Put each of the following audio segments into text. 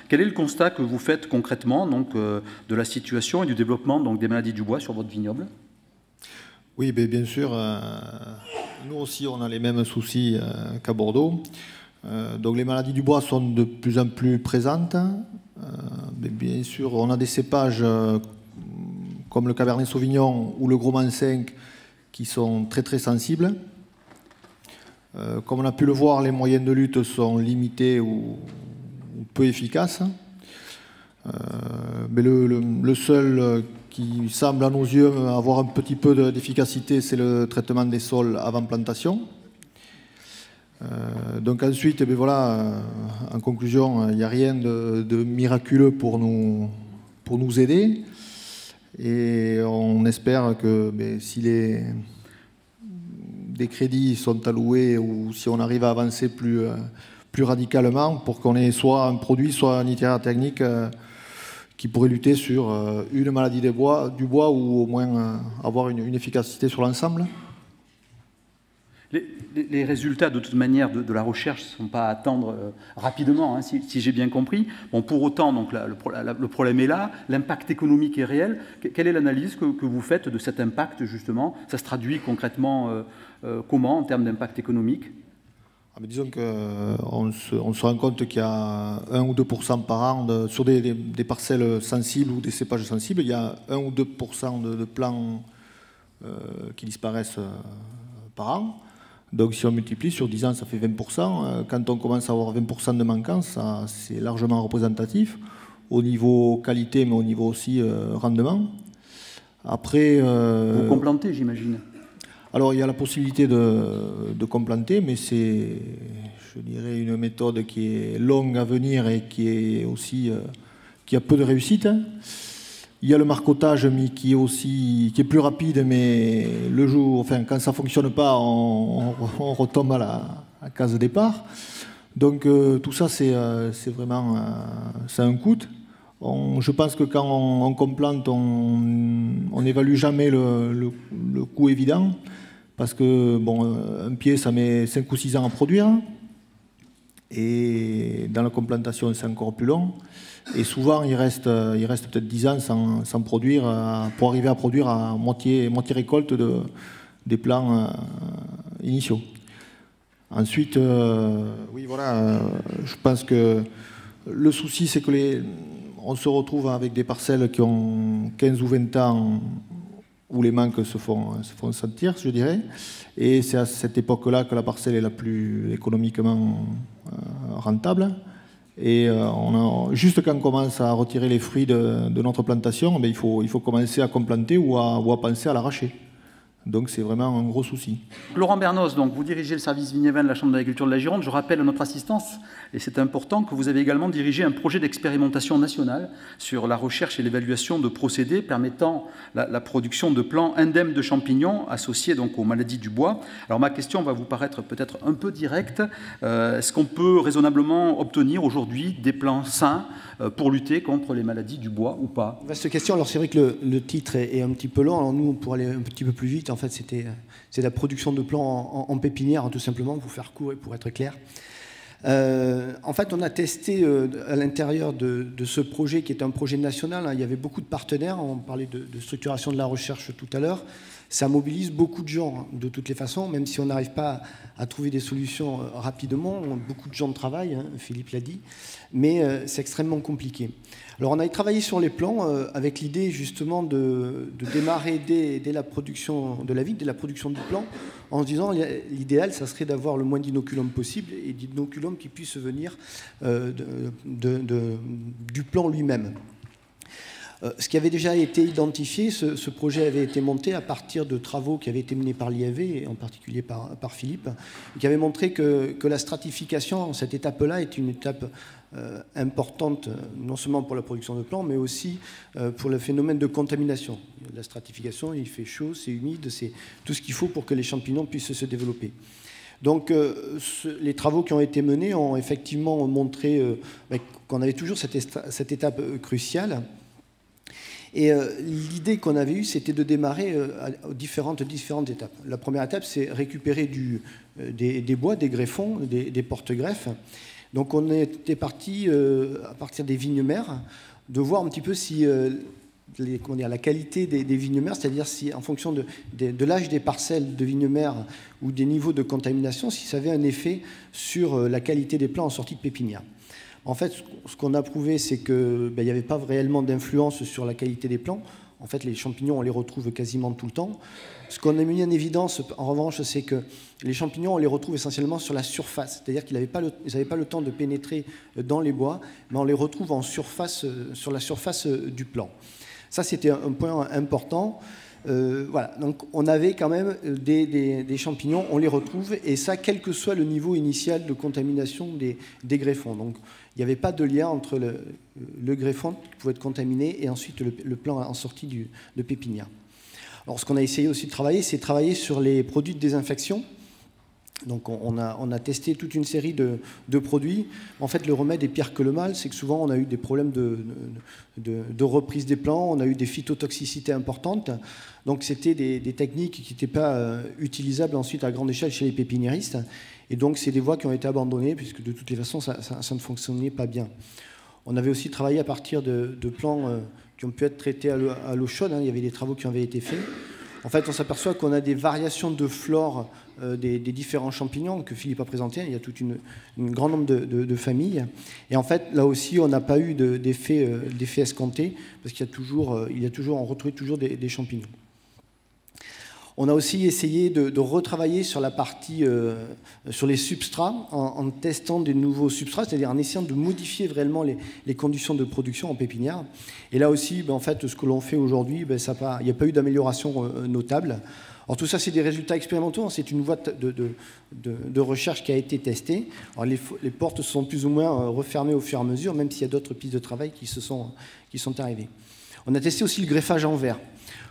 Quel est le constat que vous faites concrètement donc, de la situation et du développement donc, des maladies du bois sur votre vignoble? Oui, bien sûr, nous aussi on a les mêmes soucis qu'à Bordeaux. Donc les maladies du bois sont de plus en plus présentes. Mais bien sûr, on a des cépages comme le Cabernet Sauvignon ou le Gros Man 5 qui sont très très sensibles. Comme on a pu le voir, les moyens de lutte sont limités ou peu efficaces. Mais le seul qui semble à nos yeux avoir un petit peu d'efficacité, c'est le traitement des sols avant plantation. Donc ensuite, voilà, en conclusion, il n'y a rien de miraculeux pour nous aider. Et on espère que si des crédits sont alloués ou si on arrive à avancer plus radicalement pour qu'on ait soit un produit, soit un itinéraire technique qui pourrait lutter sur une maladie du bois ou au moins avoir une efficacité sur l'ensemble. Les résultats, de toute manière, de la recherche ne sont pas à attendre rapidement, hein, si j'ai bien compris. Bon, pour autant, donc, le problème est là, l'impact économique est réel. Quelle est l'analyse que vous faites de cet impact, justement? Ça se traduit concrètement comment, en termes d'impact économique? Disons qu'on se rend compte qu'il y a 1 ou 2% par an sur des parcelles sensibles ou des cépages sensibles. Il y a 1 ou 2% de plants qui disparaissent par an. Donc si on multiplie sur 10 ans, ça fait 20%. Quand on commence à avoir 20% de manquance, c'est largement représentatif au niveau qualité, mais au niveau aussi rendement. Après, vous complantez, j'imagine. Alors il y a la possibilité de complanter, mais c'est, je dirais, une méthode qui est longue à venir et qui est aussi qui a peu de réussite. Il y a le marcotage qui est plus rapide, mais le jour, enfin quand ça fonctionne pas, on retombe à la case de départ. Donc tout ça c'est vraiment ça a un coût. Je pense que quand on complante, on n'évalue jamais le coût évident, parce que bon, un pied, ça met 5 ou 6 ans à produire, et dans la complantation, c'est encore plus long. Et souvent, il reste peut-être 10 ans sans produire, pour arriver à produire à moitié récolte des plants initiaux. Ensuite, oui, voilà, je pense que le souci, c'est que on se retrouve avec des parcelles qui ont 15 ou 20 ans où les manques se font sentir, je dirais. Et c'est à cette époque-là que la parcelle est la plus économiquement rentable. Et juste quand on commence à retirer les fruits de notre plantation, il faut commencer à complanter ou à penser à l'arracher. Donc c'est vraiment un gros souci. Laurent Bernos, donc, vous dirigez le service vignévin de la Chambre d'agriculture de la Gironde. Je rappelle à notre assistance, et c'est important, que vous avez également dirigé un projet d'expérimentation nationale sur la recherche et l'évaluation de procédés permettant la production de plants indemnes de champignons associés donc aux maladies du bois. Alors ma question va vous paraître peut-être un peu directe. Est-ce qu'on peut raisonnablement obtenir aujourd'hui des plants sains pour lutter contre les maladies du bois ou pas? Vaste question. Alors c'est vrai que le titre est un petit peu long. Alors nous, pour aller un petit peu plus vite, en fait, c'est la production de plants en pépinière, tout simplement, pour faire court et pour être clair. En fait, on a testé à l'intérieur de ce projet, qui est un projet national, hein, il y avait beaucoup de partenaires, on parlait de structuration de la recherche tout à l'heure. Ça mobilise beaucoup de gens, hein, de toutes les façons, même si on n'arrive pas à trouver des solutions rapidement. Beaucoup de gens travaillent, hein, Philippe l'a dit, mais c'est extrêmement compliqué. Alors on a travaillé sur les plans avec l'idée justement de démarrer dès la production de la vigne, dès la production du plant, en se disant l'idéal, ça serait d'avoir le moins d'inoculum possible et d'inoculum qui puisse venir du plant lui-même. Ce qui avait déjà été identifié, ce projet avait été monté à partir de travaux qui avaient été menés par l'IAV, et en particulier par Philippe, qui avaient montré que la stratification, cette étape-là, est une étape importante, non seulement pour la production de plants, mais aussi pour le phénomène de contamination. La stratification, il fait chaud, c'est humide, c'est tout ce qu'il faut pour que les champignons puissent se développer. Donc les travaux qui ont été menés ont effectivement montré qu'on avait toujours cette étape cruciale. Et l'idée qu'on avait eue, c'était de démarrer à différentes étapes. La première étape, c'est récupérer des bois, des greffons, des porte-greffes, Donc on était parti, à partir des vignes mères, de voir un petit peu si la qualité des vignes mères, c'est-à-dire si en fonction de l'âge des parcelles de vignes mères ou des niveaux de contamination, si ça avait un effet sur la qualité des plants en sortie de pépinière. En fait, ce qu'on a prouvé, c'est qu'il n'y avait pas réellement d'influence sur la qualité des plants. En fait, les champignons, on les retrouve quasiment tout le temps. Ce qu'on a mis en évidence, en revanche, c'est que les champignons, on les retrouve essentiellement sur la surface. C'est-à-dire qu'ils n'avaient pas le temps de pénétrer dans les bois, mais on les retrouve en surface, sur la surface du plant. Ça, c'était un point important. Voilà. Donc, on avait quand même des champignons, on les retrouve, et ça, quel que soit le niveau initial de contamination des greffons. Donc, il n'y avait pas de lien entre le greffon qui pouvait être contaminé et ensuite le plant en sortie de pépinière. Alors, ce qu'on a essayé aussi de travailler, c'est travailler sur les produits de désinfection. Donc, on a testé toute une série de produits. En fait, le remède est pire que le mal. C'est que souvent, on a eu des problèmes de reprise des plants. On a eu des phytotoxicités importantes. Donc, c'était des techniques qui n'étaient pas utilisables ensuite à grande échelle chez les pépiniéristes. Et donc, c'est des voies qui ont été abandonnées, puisque de toutes les façons, ça ne fonctionnait pas bien. On avait aussi travaillé à partir de plants qui ont pu être traités à l'eau chaude. Il y avait des travaux qui avaient été faits. En fait, on s'aperçoit qu'on a des variations de flore des différents champignons que Philippe a présenté. Il y a tout un grand nombre de familles. Et en fait, là aussi, on n'a pas eu d'effet escompté, parce qu'il y a toujours, on retrouve toujours des champignons. On a aussi essayé de retravailler sur la partie, sur les substrats, en testant des nouveaux substrats, c'est-à-dire en essayant de modifier réellement les conditions de production en pépinière. Et là aussi, en fait, ce que l'on fait aujourd'hui, il n'y a pas eu d'amélioration notable. Alors tout ça, c'est des résultats expérimentaux, c'est une voie de recherche qui a été testée. Alors, les portes sont plus ou moins refermées au fur et à mesure, même s'il y a d'autres pistes de travail qui sont arrivées. On a testé aussi le greffage en verre.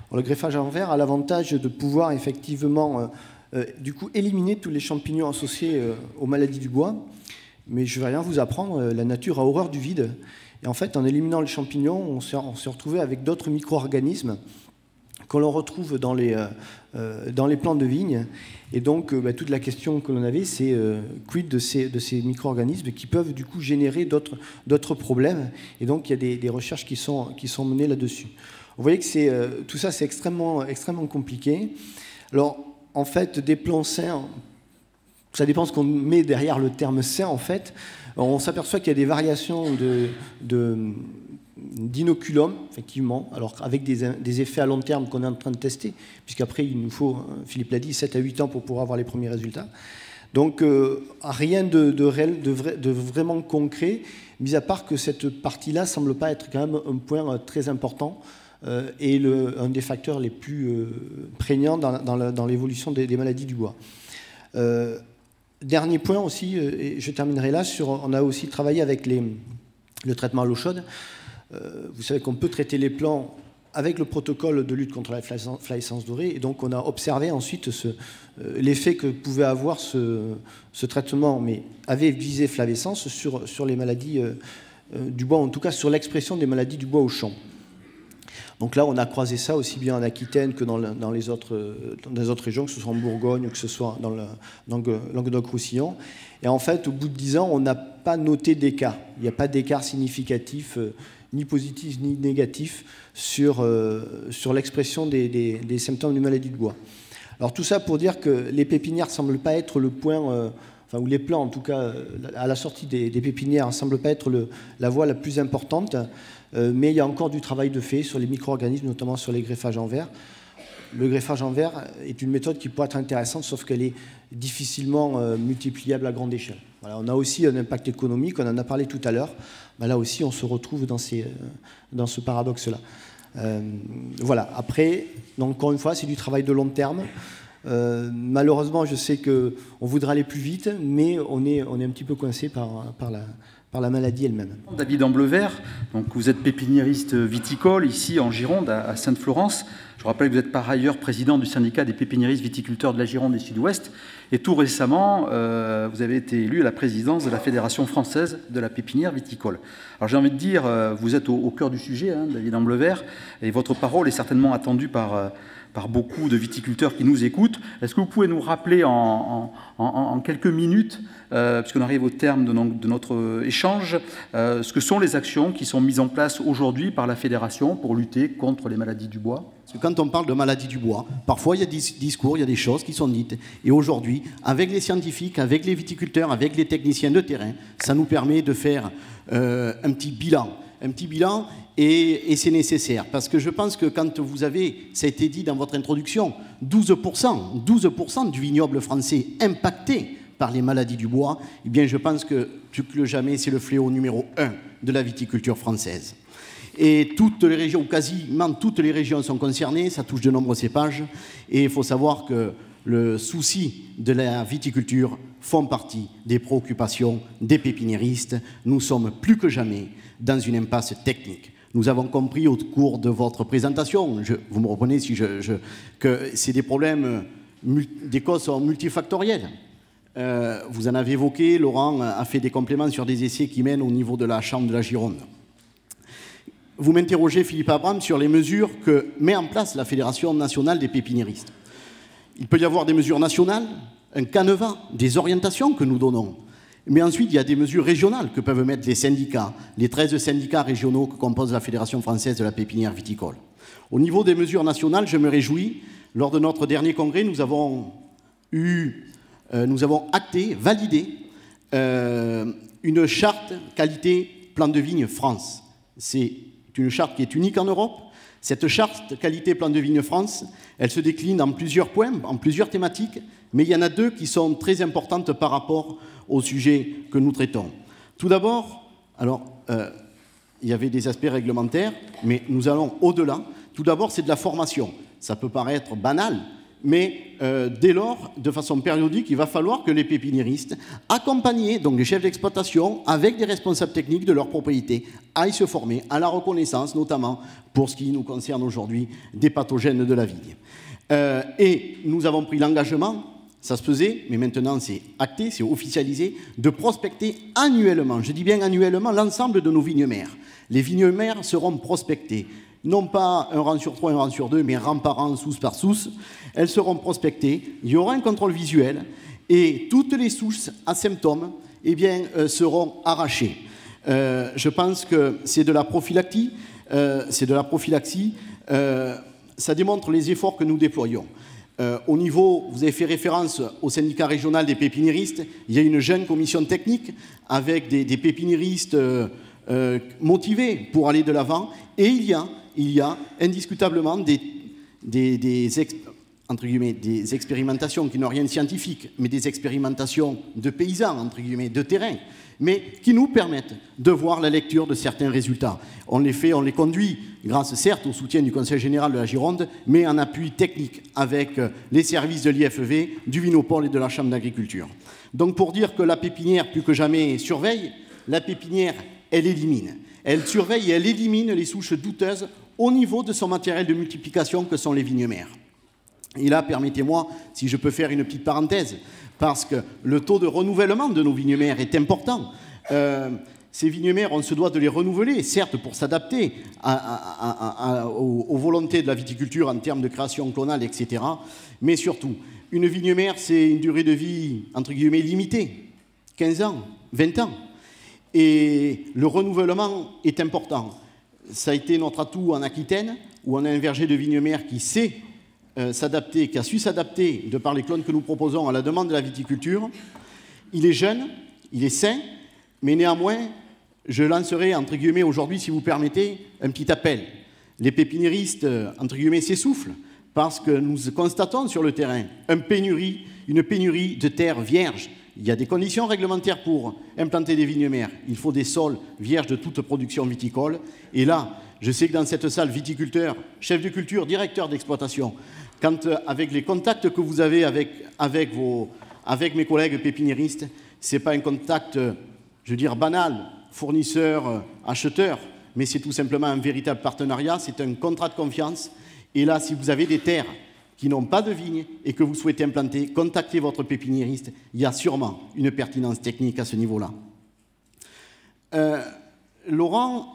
Alors, le greffage en verre a l'avantage de pouvoir effectivement du coup, éliminer tous les champignons associés aux maladies du bois. Mais je ne vais rien vous apprendre, la nature a horreur du vide. Et en fait, en éliminant les champignons, on s'est retrouvé avec d'autres micro-organismes que l'on retrouve dans les plants de vigne. Et donc, toute la question que l'on avait, c'est quid de ces micro-organismes qui peuvent du coup générer d'autres problèmes. Et donc, il y a des recherches qui sont menées là-dessus. Vous voyez que tout ça, c'est extrêmement compliqué. Alors, en fait, des plants sains, ça dépend ce qu'on met derrière le terme sain, en fait. On s'aperçoit qu'il y a des variations d'inoculum, effectivement, alors avec des effets à long terme qu'on est en train de tester, puisqu'après, il nous faut, Philippe l'a dit, 7 à 8 ans pour pouvoir avoir les premiers résultats. Donc, rien de vraiment concret, mis à part que cette partie-là ne semble pas être quand même un point très important et un des facteurs les plus prégnants dans l'évolution des maladies du bois. Dernier point aussi, et je terminerai là, on a aussi travaillé avec le traitement à l'eau chaude. Vous savez qu'on peut traiter les plants avec le protocole de lutte contre la flavescence dorée, et donc on a observé ensuite l'effet que pouvait avoir ce traitement, mais avait visé flavescence sur les maladies du bois, en tout cas sur l'expression des maladies du bois au champ. Donc là, on a croisé ça aussi bien en Aquitaine que dans les autres régions, que ce soit en Bourgogne, que ce soit dans le Languedoc-Roussillon. Et en fait, au bout de 10 ans, on n'a pas noté d'écart. Il n'y a pas d'écart significatif, ni positif ni négatif, sur l'expression des symptômes de maladie de bois. Alors tout ça pour dire que les pépinières ne semblent pas être le point... ou les plants, en tout cas, à la sortie des pépinières, ne semblent pas être la voie la plus importante. Mais il y a encore du travail de fait sur les micro-organismes, notamment sur les greffages en verre. Le greffage en verre est une méthode qui pourrait être intéressante, sauf qu'elle est difficilement multipliable à grande échelle. Voilà, on a aussi un impact économique, on en a parlé tout à l'heure. Là aussi, on se retrouve dans ce paradoxe-là. Voilà. Après, donc, encore une fois, c'est du travail de long terme. Malheureusement, je sais qu'on voudrait aller plus vite, mais on est un petit peu coincé par la maladie elle-même. David Amblevert, donc vous êtes pépiniériste viticole ici en Gironde, à Sainte-Florence. Je rappelle que vous êtes par ailleurs président du syndicat des pépiniéristes viticulteurs de la Gironde et Sud-Ouest. Et tout récemment, vous avez été élu à la présidence de la Fédération française de la pépinière viticole. Alors j'ai envie de dire, vous êtes au cœur du sujet, hein, David Amblevert, et votre parole est certainement attendue par beaucoup de viticulteurs qui nous écoutent. Est-ce que vous pouvez nous rappeler en quelques minutes, puisqu'on arrive au terme de notre échange, ce que sont les actions qui sont mises en place aujourd'hui par la Fédération pour lutter contre les maladies du bois? Parce que quand on parle de maladies du bois, parfois il y a des discours, il y a des choses qui sont dites. Et aujourd'hui, avec les scientifiques, avec les viticulteurs, avec les techniciens de terrain, ça nous permet de faire un petit bilan. Et c'est nécessaire. Parce que je pense que quand vous avez, ça a été dit dans votre introduction, 12% du vignoble français impacté par les maladies du bois, eh bien je pense que plus que jamais, c'est le fléau numéro 1 de la viticulture française. Et toutes les régions, quasiment toutes les régions sont concernées, ça touche de nombreux cépages. Et il faut savoir que le souci de la viticulture font partie des préoccupations des pépiniéristes. Nous sommes plus que jamais dans une impasse technique. Nous avons compris au cours de votre présentation, vous me reprenez si que c'est des problèmes, des causes sont multifactorielles. Vous en avez évoqué, Laurent a fait des compléments sur des essais qui mènent au niveau de la Chambre de la Gironde. Vous m'interrogez, Philippe Abraham, sur les mesures que met en place la Fédération nationale des pépiniéristes. Il peut y avoir des mesures nationales, un canevas, des orientations que nous donnons. Mais ensuite, il y a des mesures régionales que peuvent mettre les syndicats, les 13 syndicats régionaux que compose la Fédération française de la pépinière viticole. Au niveau des mesures nationales, je me réjouis. Lors de notre dernier congrès, nous avons acté, validé une charte qualité plan de vigne France. C'est une charte qui est unique en Europe. Cette charte qualité plan de vigne France, elle se décline en plusieurs points, en plusieurs thématiques, mais il y en a deux qui sont très importantes par rapport au sujet que nous traitons. Tout d'abord, il y avait des aspects réglementaires, mais nous allons au-delà. Tout d'abord, c'est de la formation. Ça peut paraître banal, mais dès lors, de façon périodique, il va falloir que les pépiniéristes, accompagnés, donc les chefs d'exploitation, avec des responsables techniques de leur propriété, aillent se former à la reconnaissance, notamment pour ce qui nous concerne aujourd'hui, des pathogènes de la vigne. Et nous avons pris l'engagement, ça se faisait, mais maintenant c'est acté, c'est officialisé, de prospecter annuellement, je dis bien annuellement, l'ensemble de nos vignes mères. Les vignes mères seront prospectées. Non pas un rang sur 3, un rang sur 2, mais rang par rang, souce par souce. Elles seront prospectées, il y aura un contrôle visuel et toutes les souches à symptômes seront arrachées. Je pense que c'est de la prophylaxie. Ça démontre les efforts que nous déployons. Au niveau, vous avez fait référence au syndicat régional des pépiniéristes, il y a une jeune commission technique avec des pépiniéristes motivés pour aller de l'avant et il y a indiscutablement des expérimentations qui n'ont rien de scientifique, mais des expérimentations de paysans, entre guillemets, de terrain, mais qui nous permettent de voir la lecture de certains résultats. On les conduit grâce, certes, au soutien du Conseil général de la Gironde, mais en appui technique avec les services de l'IFEV, du Vinopole et de la Chambre d'agriculture. Donc pour dire que la pépinière, plus que jamais, surveille, la pépinière, elle élimine. Elle surveille et elle élimine les souches douteuses au niveau de son matériel de multiplication que sont les vignes mères. Et là, permettez-moi, si je peux faire une petite parenthèse, parce que le taux de renouvellement de nos vignes mères est important. Ces vignes mères, on se doit de les renouveler, certes pour s'adapter aux volontés de la viticulture en termes de création clonale, etc. Mais surtout, une vigne mère, c'est une durée de vie, entre guillemets, limitée, 15 ans, 20 ans. Et le renouvellement est important. Ça a été notre atout en Aquitaine, où on a un verger de vignes mères qui sait s'adapter, qui a su s'adapter de par les clones que nous proposons à la demande de la viticulture. Il est jeune, il est sain, mais néanmoins, je lancerai, entre guillemets, aujourd'hui, si vous permettez, un petit appel. Les pépiniéristes, entre guillemets, s'essoufflent parce que nous constatons sur le terrain une pénurie de terres vierges. Il y a des conditions réglementaires pour implanter des vignes mères. Il faut des sols vierges de toute production viticole. Et là, je sais que dans cette salle, viticulteurs, chefs de culture, directeurs d'exploitation, quand avec les contacts que vous avez avec mes collègues pépiniéristes, ce n'est pas un contact, je veux dire, banal, fournisseur, acheteur, mais c'est tout simplement un véritable partenariat, c'est un contrat de confiance. Et là, si vous avez des terres qui n'ont pas de vignes et que vous souhaitez implanter, contactez votre pépiniériste. Il y a sûrement une pertinence technique à ce niveau-là. Laurent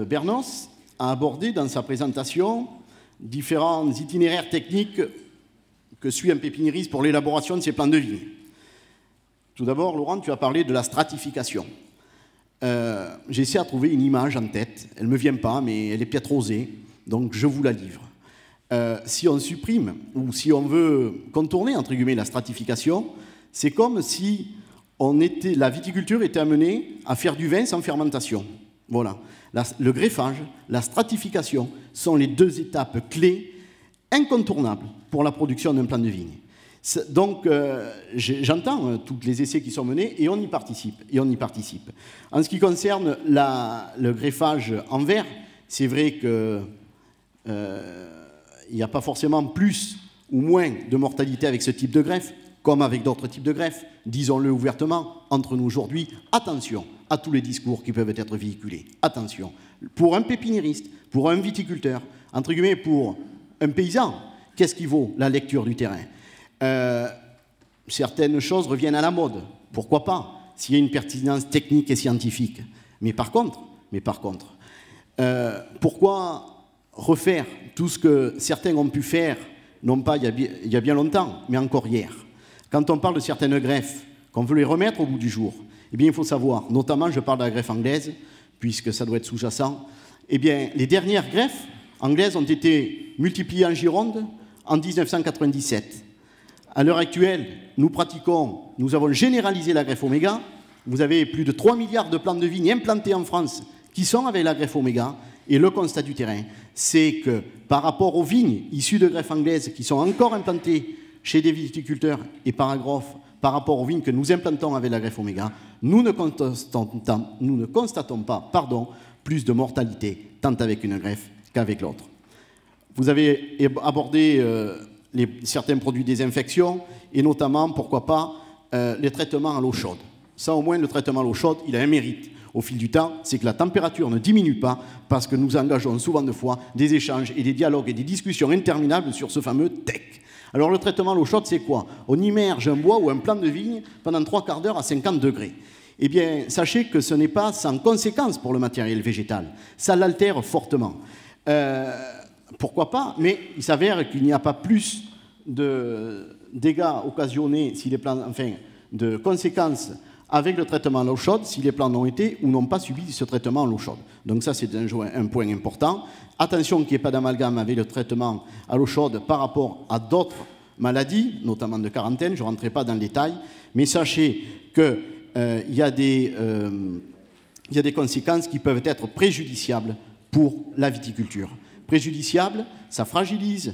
Bernos a abordé dans sa présentation différents itinéraires techniques que suit un pépiniériste pour l'élaboration de ses plans de vigne. Tout d'abord, Laurent, tu as parlé de la stratification. J'ai essayé de trouver une image en tête. Elle ne me vient pas, mais elle est peut-être osée, donc je vous la livre. Si on supprime, ou si on veut contourner, entre guillemets, la stratification, c'est comme si la viticulture était amenée à faire du vin sans fermentation. Voilà. Le greffage, la stratification sont les deux étapes clés incontournables pour la production d'un plan de vigne. Donc, j'entends tous les essais qui sont menés et on y participe. En ce qui concerne le greffage en verre, c'est vrai que il n'y a pas forcément plus ou moins de mortalité avec ce type de greffe, comme avec d'autres types de greffes. Disons-le ouvertement, entre nous aujourd'hui, attention à tous les discours qui peuvent être véhiculés. Attention. Pour un pépiniériste, pour un viticulteur, entre guillemets, pour un paysan, qu'est-ce qui vaut la lecture du terrain? Certaines choses reviennent à la mode. Pourquoi pas, s'il y a une pertinence technique et scientifique. Mais par contre, pourquoi refaire tout ce que certains ont pu faire, non pas il y a bien longtemps, mais encore hier? Quand on parle de certaines greffes, qu'on veut les remettre au bout du jour, eh bien, il faut savoir, notamment, je parle de la greffe anglaise, puisque ça doit être sous-jacent, eh bien, les dernières greffes anglaises ont été multipliées en Gironde en 1997. À l'heure actuelle, nous avons généralisé la greffe Oméga. Vous avez plus de 3 milliards de plants de vigne implantés en France qui sont avec la greffe Oméga. Et le constat du terrain, c'est que par rapport aux vignes issues de greffe anglaise qui sont encore implantées chez des viticulteurs et paragraphes, par rapport aux vignes que nous implantons avec la greffe Oméga, nous ne constatons pas plus de mortalité, tant avec une greffe qu'avec l'autre. Vous avez abordé certains produits de désinfection, et notamment, pourquoi pas, les traitements à l'eau chaude. Ça, au moins, le traitement à l'eau chaude, il a un mérite. Au fil du temps, c'est que la température ne diminue pas parce que nous engageons souvent de fois des échanges et des dialogues et des discussions interminables sur ce fameux TEC. Alors le traitement à l'eau chaude, c'est quoi? On immerge un bois ou un plant de vigne pendant 3 quarts d'heure à 50 degrés. Eh bien, sachez que ce n'est pas sans conséquence pour le matériel végétal. Ça l'altère fortement. Pourquoi pas? Mais il s'avère qu'il n'y a pas plus de dégâts occasionnés si les plants, de conséquences avec le traitement à l'eau chaude si les plants n'ont été ou n'ont pas subi ce traitement à l'eau chaude. Donc ça, c'est un point important. Attention qu'il n'y ait pas d'amalgame avec le traitement à l'eau chaude par rapport à d'autres maladies, notamment de quarantaine, je ne rentrerai pas dans le détail, mais sachez qu'il y a des conséquences qui peuvent être préjudiciables pour la viticulture. Préjudiciable, ça fragilise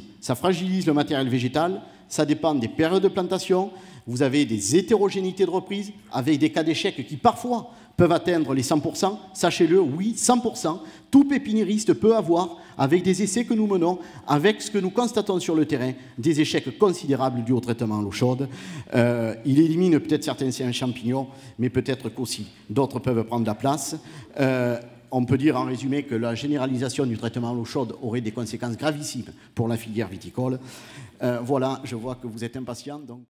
le matériel végétal, ça dépend des périodes de plantation, vous avez des hétérogénéités de reprise avec des cas d'échec qui parfois peuvent atteindre les 100%. Sachez-le, oui, 100%. Tout pépiniériste peut avoir, avec des essais que nous menons, avec ce que nous constatons sur le terrain, des échecs considérables dus au traitement à l'eau chaude. Il élimine peut-être certains champignons, mais peut-être qu'aussi d'autres peuvent prendre la place. On peut dire en résumé que la généralisation du traitement à l'eau chaude aurait des conséquences gravissimes pour la filière viticole. Voilà, je vois que vous êtes impatient. Donc...